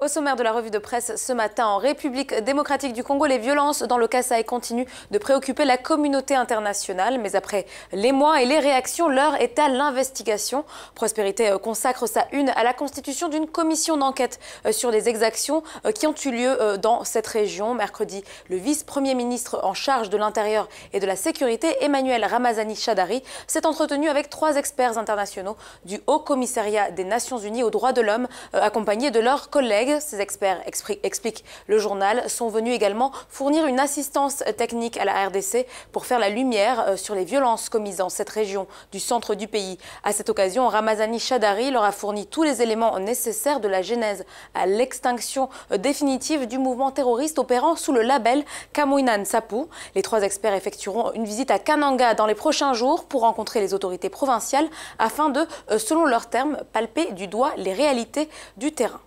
sommaire de la revue de presse ce matin, en République démocratique du Congo, les violences dans le Kasaï continuent de préoccuper la communauté internationale. Mais après les mois et les réactions, l'heure est à l'investigation. Prospérité consacre sa une à la constitution d'une commission d'enquête sur les exactions qui ont eu lieu dans cette région. Mercredi, le vice-premier ministre en charge de l'Intérieur et de la Sécurité, Emmanuel Ramazani Shadary, s'est entretenu avec 3 experts internationaux du Haut Commissariat des Nations Unies aux droits de l'homme, accompagnés de leurs collègues. Ces experts, explique le journal, sont venus également fournir une assistance technique à la RDC pour faire la lumière sur les violences commises dans cette région du centre du pays. À cette occasion, Ramazani Shadary leur a fourni tous les éléments nécessaires de la genèse à l'extinction définitive du mouvement terroriste opérant sous le label Kamouinan Sapu. Les 3 experts effectueront une visite à Kananga dans les prochains jours pour rencontrer les autorités provinciales afin de, selon leurs termes, palper du doigt les réalités du terrain.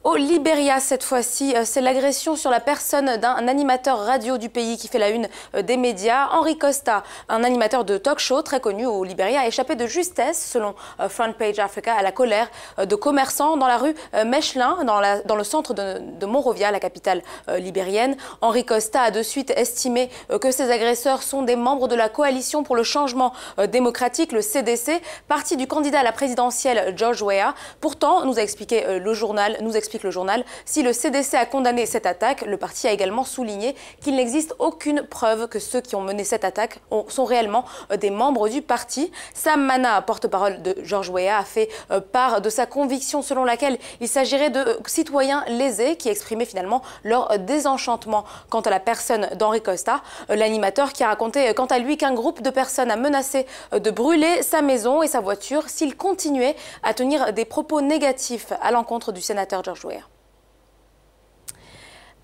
Au Libéria, cette fois-ci, c'est l'agression sur la personne d'un animateur radio du pays qui fait la une des médias. Henri Costa, un animateur de talk-show très connu au Libéria, a échappé de justesse, selon Front Page Africa, à la colère de commerçants dans la rue Mechelin, dans le centre de Monrovia, la capitale libérienne. Henri Costa a de suite estimé que ces agresseurs sont des membres de la coalition pour le changement démocratique, le CDC, parti du candidat à la présidentielle George Weah. Pourtant, nous explique le journal, si le CDC a condamné cette attaque, le parti a également souligné qu'il n'existe aucune preuve que ceux qui ont mené cette attaque sont réellement des membres du parti. Sam Mana, porte-parole de George Weah, a fait part de sa conviction selon laquelle il s'agirait de citoyens lésés qui exprimaient finalement leur désenchantement quant à la personne d'Henri Costa, l'animateur qui a raconté quant à lui qu'un groupe de personnes a menacé de brûler sa maison et sa voiture s'il continuait à tenir des propos négatifs à l'encontre du sénateur George Weah.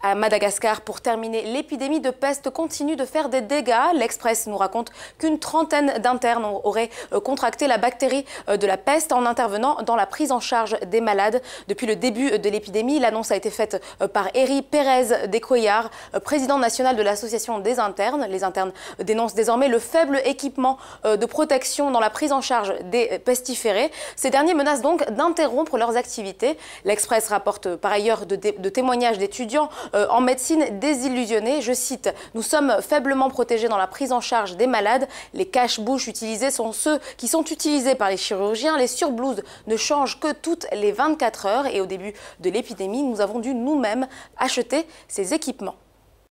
À Madagascar, pour terminer, l'épidémie de peste continue de faire des dégâts. L'Express nous raconte qu'une trentaine d'internes auraient contracté la bactérie de la peste en intervenant dans la prise en charge des malades. Depuis le début de l'épidémie, l'annonce a été faite par Eri Pérez Descoyard, président national de l'association des internes. Les internes dénoncent désormais le faible équipement de protection dans la prise en charge des pestiférés. Ces derniers menacent donc d'interrompre leurs activités. L'Express rapporte par ailleurs de témoignages d'étudiants en médecine désillusionnés. Je cite, « Nous sommes faiblement protégés dans la prise en charge des malades. Les cache-bouches utilisés sont ceux qui sont utilisés par les chirurgiens. Les surblouses ne changent que toutes les 24 heures. Et au début de l'épidémie, nous avons dû nous-mêmes acheter ces équipements. »